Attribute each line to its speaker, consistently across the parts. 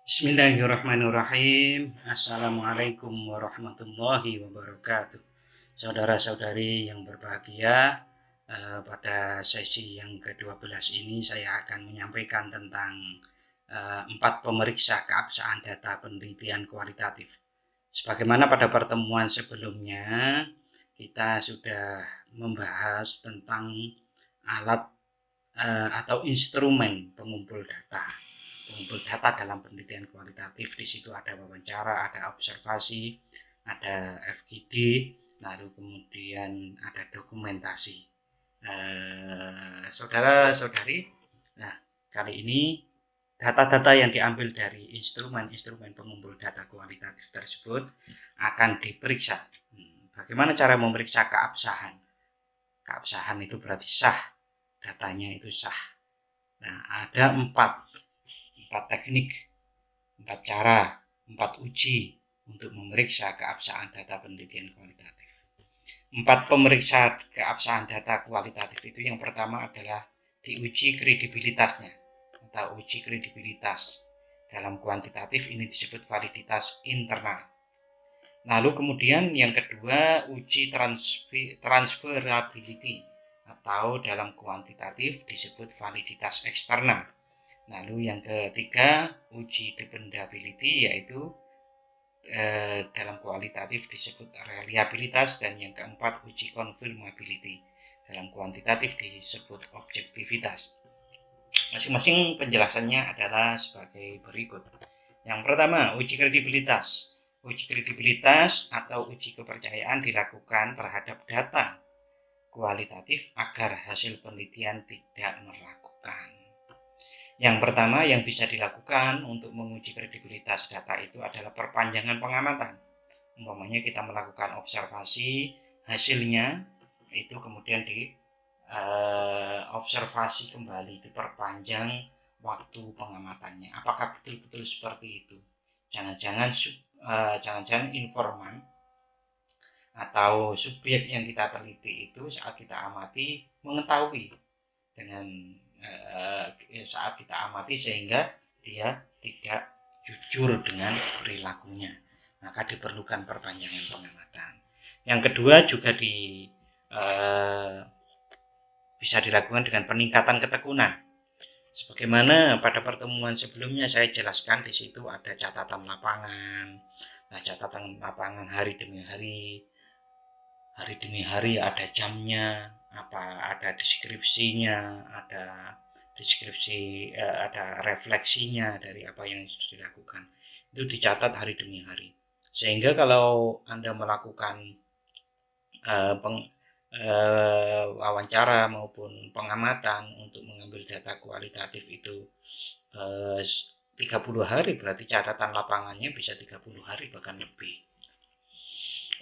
Speaker 1: Bismillahirrahmanirrahim. Assalamualaikum warahmatullahi wabarakatuh. Saudara-saudari yang berbahagia, pada sesi yang ke-12 ini saya akan menyampaikan tentang 4 pemeriksa keabsahan data penelitian kualitatif. Sebagaimana pada pertemuan sebelumnya, kita sudah membahas tentang alat atau instrumen pengumpul data. Pengumpul data dalam penelitian kualitatif, di situ ada wawancara, ada observasi, ada FGD, lalu kemudian ada dokumentasi. Saudara-saudari, nah kali ini data-data yang diambil dari instrumen-instrumen pengumpul data kualitatif tersebut akan diperiksa. Bagaimana cara memeriksa keabsahan? Keabsahan itu berarti sah, datanya itu sah. Nah, ada empat teknik, 4 cara, 4 uji untuk memeriksa keabsahan data penelitian kualitatif. 4 pemeriksa keabsahan data kualitatif itu yang pertama adalah diuji kredibilitasnya atau uji kredibilitas. Dalam kuantitatif ini disebut validitas internal. Lalu kemudian yang kedua uji transferability atau dalam kuantitatif disebut validitas eksternal. Lalu yang ketiga uji dependability, yaitu dalam kualitatif disebut reliabilitas, dan yang keempat uji confirmability, dalam kuantitatif disebut objektivitas. Masing-masing penjelasannya adalah sebagai berikut. Yang pertama, uji kredibilitas. Uji kredibilitas atau uji kepercayaan dilakukan terhadap data kualitatif agar hasil penelitian tidak meragukan. Yang pertama yang bisa dilakukan untuk menguji kredibilitas data itu adalah perpanjangan pengamatan. Umpamanya kita melakukan observasi, hasilnya itu kemudian observasi kembali, diperpanjang waktu pengamatannya. Apakah betul-betul seperti itu? Jangan-jangan informan atau subjek yang kita teliti itu saat kita amati mengetahui dengan saat kita amati sehingga dia tidak jujur dengan perilakunya, maka diperlukan perpanjangan pengamatan. Yang kedua juga bisa dilakukan dengan peningkatan ketekunan. Sebagaimana pada pertemuan sebelumnya saya jelaskan, di situ ada catatan lapangan. Nah, catatan lapangan hari demi hari ada jamnya, ada deskripsinya, ada refleksinya dari apa yang sudah dilakukan. Itu dicatat hari demi hari. Sehingga kalau Anda melakukan wawancara maupun pengamatan untuk mengambil data kualitatif itu 30 hari, berarti catatan lapangannya bisa 30 hari bahkan lebih.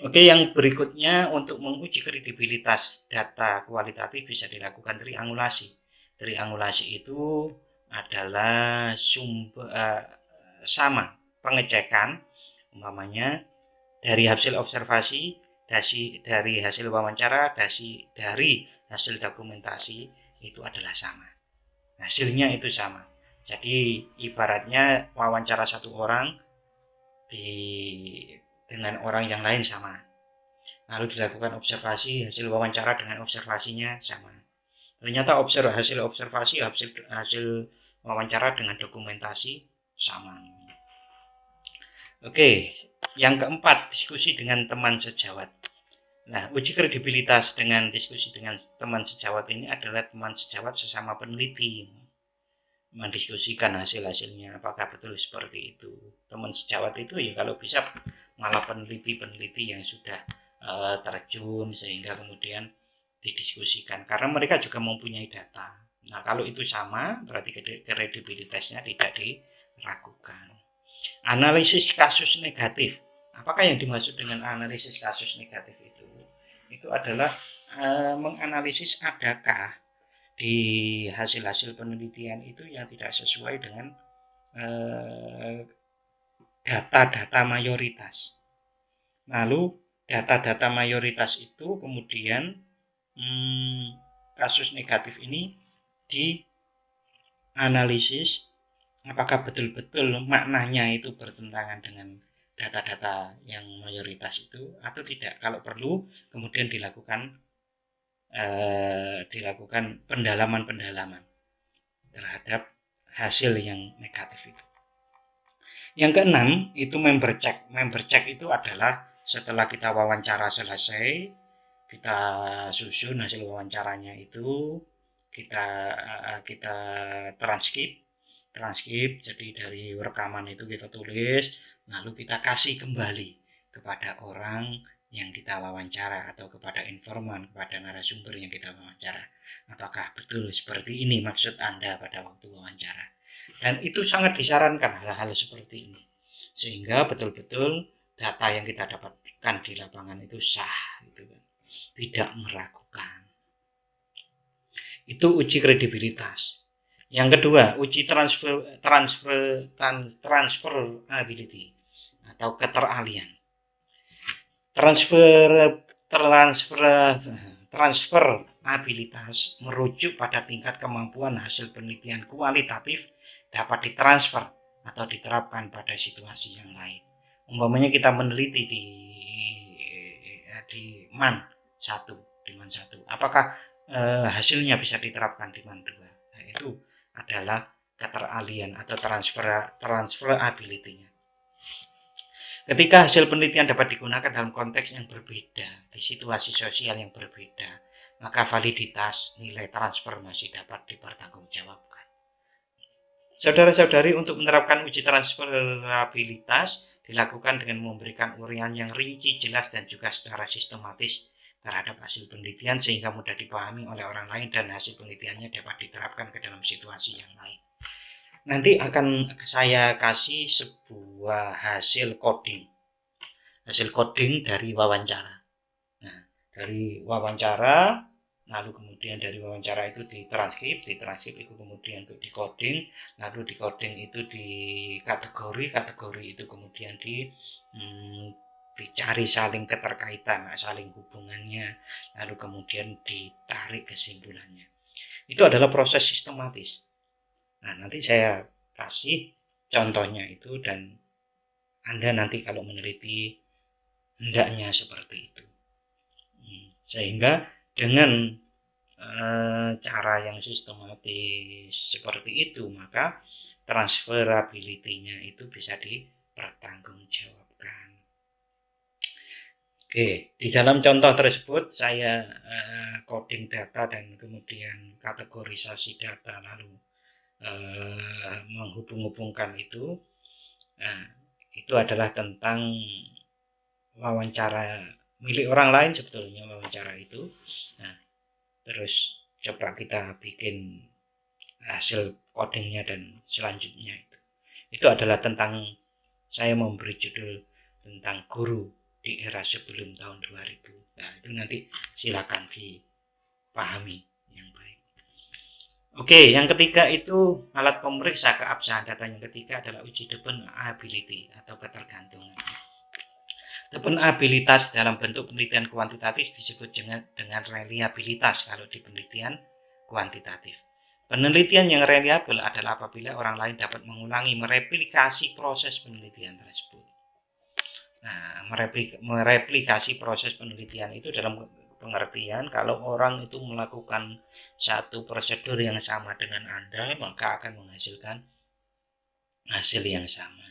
Speaker 1: Oke, yang berikutnya untuk menguji kredibilitas data kualitatif bisa dilakukan triangulasi. Triangulasi itu adalah sama pengecekan, umpamanya dari hasil observasi, dari hasil wawancara, dari hasil dokumentasi itu adalah sama. Hasilnya itu sama. Jadi ibaratnya wawancara satu orang dengan orang yang lain sama. Lalu dilakukan observasi, hasil wawancara dengan observasinya sama. Ternyata hasil observasi, hasil wawancara dengan dokumentasi sama. Oke, yang keempat, diskusi dengan teman sejawat. Nah, uji kredibilitas dengan diskusi dengan teman sejawat ini adalah teman sejawat sesama peneliti, mendiskusikan hasil-hasilnya, apakah betul seperti itu. Teman sejawat itu ya kalau bisa malah peneliti-peneliti yang sudah terjun, sehingga kemudian didiskusikan, karena mereka juga mempunyai data. Nah, kalau itu sama, berarti kredibilitasnya tidak diragukan. Analisis kasus negatif. Apakah yang dimaksud dengan analisis kasus negatif itu? Itu adalah menganalisis adakah di hasil-hasil penelitian itu yang tidak sesuai dengan data-data mayoritas. Lalu data-data mayoritas itu kemudian kasus negatif ini dianalisis apakah betul-betul maknanya itu bertentangan dengan data-data yang mayoritas itu atau tidak. Kalau perlu kemudian dilakukan pendalaman-pendalaman terhadap hasil yang negatif itu. Yang keenam itu member check. Member check itu adalah setelah kita wawancara selesai, kita susun hasil wawancaranya itu, kita transkrip. Jadi dari rekaman itu kita tulis, lalu kita kasih kembali kepada orang yang kita wawancara atau kepada informan, kepada narasumber yang kita wawancara. Apakah betul seperti ini maksud Anda pada waktu wawancara? Dan itu sangat disarankan hal-hal seperti ini. Sehingga betul-betul data yang kita dapatkan di lapangan itu sah, gitu kan. Tidak meragukan. Itu uji kredibilitas. Yang kedua, uji transferability atau keteralian. Transferabilitas merujuk pada tingkat kemampuan hasil penelitian kualitatif dapat ditransfer atau diterapkan pada situasi yang lain. Umpamanya kita meneliti di MAN 1, apakah hasilnya bisa diterapkan di MAN 2? Nah, itu adalah keteralian atau transferability-nya. Ketika hasil penelitian dapat digunakan dalam konteks yang berbeda, di situasi sosial yang berbeda, maka validitas nilai transfer masih dapat dipertanggungjawabkan. Saudara-saudari, untuk menerapkan uji transferabilitas dilakukan dengan memberikan uraian yang rinci, jelas, dan juga secara sistematis terhadap hasil penelitian sehingga mudah dipahami oleh orang lain dan hasil penelitiannya dapat diterapkan ke dalam situasi yang lain. Nanti akan saya kasih sebuah hasil coding dari wawancara. Nah, dari wawancara, lalu kemudian dari wawancara itu ditranskrip itu kemudian untuk decoding, lalu decoding itu di kategori itu kemudian dicari saling keterkaitan, saling hubungannya, lalu kemudian ditarik kesimpulannya. Itu adalah proses sistematis. Nah, nanti saya kasih contohnya itu dan Anda nanti kalau meneliti hendaknya seperti itu. Sehingga dengan cara yang sistematis seperti itu, maka transferability-nya itu bisa dipertanggungjawabkan. Oke, di dalam contoh tersebut saya coding data dan kemudian kategorisasi data lalu menghubung-hubungkan itu. Nah, itu adalah tentang wawancara milik orang lain sebetulnya wawancara itu. Nah, terus coba kita bikin hasil codingnya dan selanjutnya itu adalah tentang saya memberi judul tentang guru di era sebelum tahun 2000. Nah, itu nanti silakan dipahami yang baik. Oke, yang ketiga itu alat pemeriksa keabsahan data. Yang ketiga adalah uji dependability atau ketergantungan. Dependabilitas dalam bentuk penelitian kuantitatif disebut dengan reliabilitas kalau di penelitian kuantitatif. Penelitian yang reliabel adalah apabila orang lain dapat mengulangi, mereplikasi proses penelitian tersebut. Nah, mereplikasi proses penelitian itu dalam pengertian kalau orang itu melakukan satu prosedur yang sama dengan Anda, maka akan menghasilkan hasil yang sama.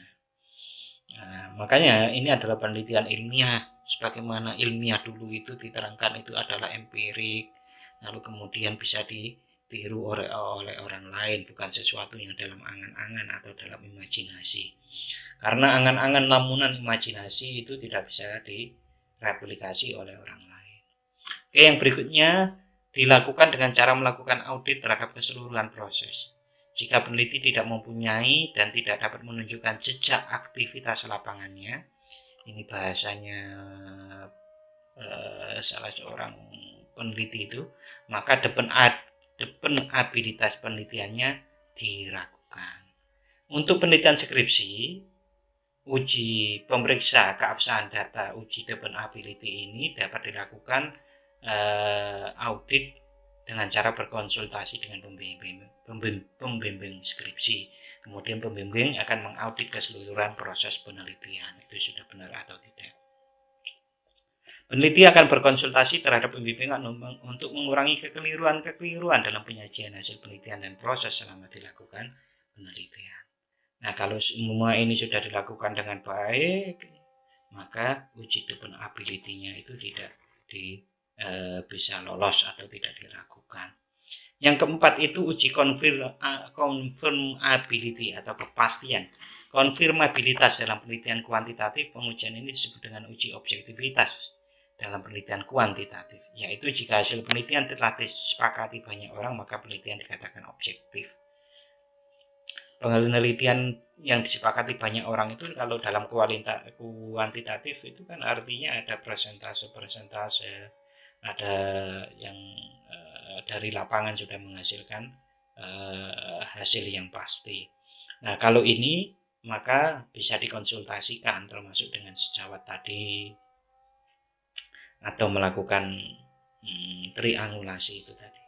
Speaker 1: Nah, makanya ini adalah penelitian ilmiah. Sebagaimana ilmiah dulu itu diterangkan itu adalah empirik, lalu kemudian bisa ditiru oleh orang lain, bukan sesuatu yang dalam angan-angan atau dalam imajinasi. Karena angan-angan lamunan imajinasi itu tidak bisa direplikasi oleh orang lain. Oke, yang berikutnya dilakukan dengan cara melakukan audit terhadap keseluruhan proses. Jika peneliti tidak mempunyai dan tidak dapat menunjukkan jejak aktivitas lapangannya, ini bahasanya salah seorang peneliti itu, maka dependabilitas penelitiannya diragukan. Untuk penelitian skripsi, uji pemeriksa keabsahan data, uji dependability ini dapat dilakukan audit dengan cara berkonsultasi dengan pembimbing skripsi. Kemudian pembimbing akan mengaudit keseluruhan proses penelitian, itu sudah benar atau tidak. Peneliti akan berkonsultasi terhadap pembimbing untuk mengurangi kekeliruan dalam penyajian hasil penelitian dan proses selama dilakukan penelitian. Nah, kalau semua ini sudah dilakukan dengan baik, maka uji dependability-nya itu tidak bisa lolos atau tidak dilakukan. Yang keempat itu uji confirmability atau kepastian. Konfirmabilitas dalam penelitian kuantitatif, pengujian ini disebut dengan uji objektivitas dalam penelitian kuantitatif, yaitu jika hasil penelitian telah disepakati banyak orang, maka penelitian dikatakan objektif. Penelitian yang disepakati banyak orang itu kalau dalam kuantitatif itu kan artinya ada persentase, ada yang dari lapangan sudah menghasilkan hasil yang pasti. Nah, kalau ini maka bisa dikonsultasikan termasuk dengan sejawat tadi atau melakukan triangulasi itu tadi.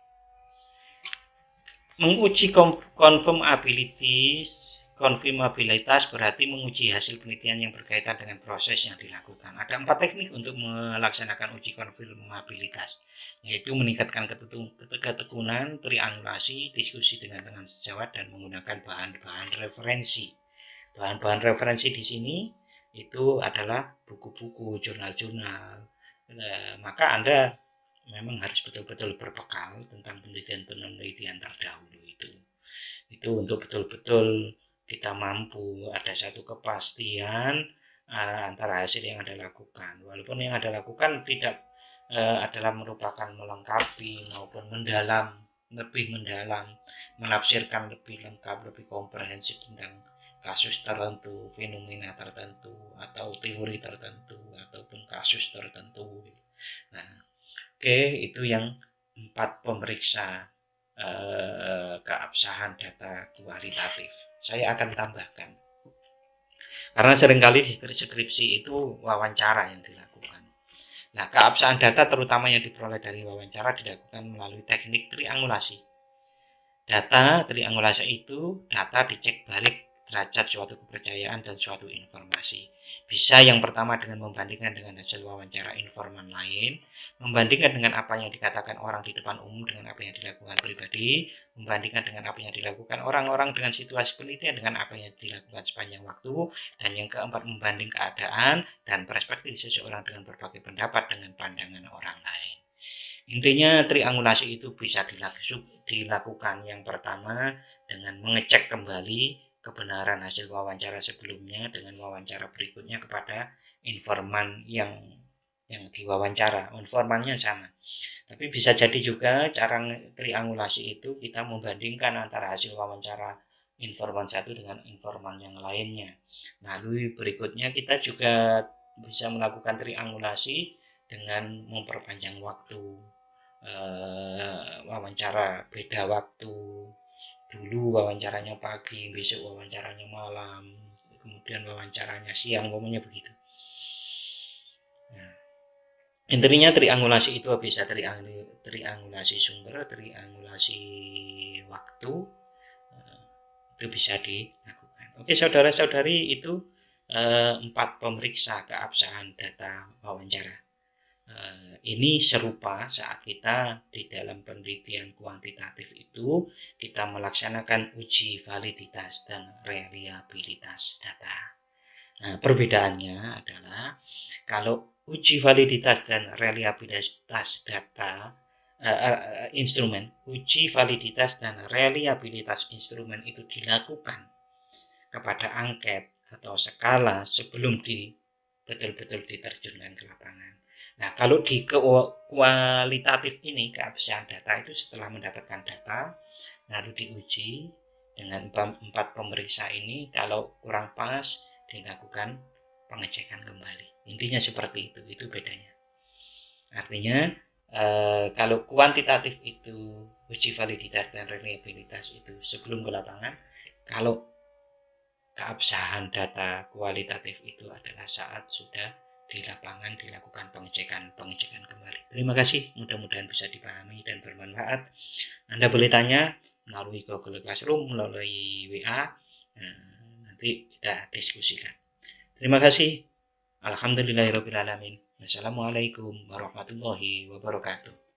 Speaker 1: Menguji konfirmabilitas berarti menguji hasil penelitian yang berkaitan dengan proses yang dilakukan. Ada 4 teknik untuk melaksanakan uji konfirmabilitas, yaitu meningkatkan ketekunan, triangulasi, diskusi dengan sejawat, dan menggunakan bahan-bahan referensi. Bahan-bahan referensi di sini itu adalah buku-buku, jurnal-jurnal. Maka Anda memang harus betul-betul berbekal tentang penelitian terdahulu itu untuk betul-betul kita mampu ada satu kepastian antara hasil yang Anda lakukan, walaupun yang Anda lakukan tidak adalah merupakan melengkapi maupun lebih mendalam, menafsirkan lebih lengkap, lebih komprehensif tentang kasus tertentu, fenomena tertentu, atau teori tertentu, ataupun kasus tertentu. Nah, itu yang 4 pemeriksa keabsahan data kualitatif. Saya akan tambahkan, karena seringkali di skripsi itu wawancara yang dilakukan. Nah, keabsahan data terutama yang diperoleh dari wawancara dilakukan melalui teknik triangulasi. Data triangulasi itu data dicek balik derajat suatu kepercayaan dan suatu informasi. Bisa yang pertama dengan membandingkan dengan hasil wawancara informan lain, membandingkan dengan apa yang dikatakan orang di depan umum dengan apa yang dilakukan pribadi, membandingkan dengan apa yang dilakukan orang-orang dengan situasi penelitian dengan apa yang dilakukan sepanjang waktu, dan yang keempat membanding keadaan dan perspektif seseorang dengan berbagai pendapat dengan pandangan orang lain. Intinya triangulasi itu bisa dilakukan yang pertama dengan mengecek kembali kebenaran hasil wawancara sebelumnya dengan wawancara berikutnya kepada informan yang diwawancara. Informannya sama. Tapi bisa jadi juga cara triangulasi itu kita membandingkan antara hasil wawancara informan satu dengan informan yang lainnya. Lalu berikutnya kita juga bisa melakukan triangulasi dengan memperpanjang waktu wawancara, beda waktu, dulu wawancaranya pagi, besok wawancaranya malam, kemudian wawancaranya siang, pokoknya begitu. Nah, intinya triangulasi itu bisa triangulasi sumber, triangulasi waktu, itu bisa dilakukan. Oke, saudara-saudari, itu 4 pemeriksa keabsahan data wawancara. Ini serupa saat kita di dalam penelitian kuantitatif itu kita melaksanakan uji validitas dan reliabilitas data. Nah, perbedaannya adalah kalau uji validitas dan reliabilitas data uji validitas dan reliabilitas instrumen itu dilakukan kepada angket atau skala sebelum betul-betul diterjunkan ke lapangan. Nah, kalau di kualitatif ini, keabsahan data itu setelah mendapatkan data, lalu diuji dengan 4 pemeriksa ini, kalau kurang pas, dilakukan pengecekan kembali. Intinya seperti itu bedanya. Artinya, kalau kuantitatif itu, uji validitas dan reliabilitas itu sebelum ke lapangan, kalau keabsahan data kualitatif itu adalah saat sudah di lapangan dilakukan pengecekan kembali. Terima kasih, mudah-mudahan bisa dipahami dan bermanfaat. Anda boleh tanya melalui Google Classroom, melalui WA, nanti kita diskusikan. Terima kasih. Alhamdulillahirrabbilalamin. Wassalamualaikum warahmatullahi wabarakatuh.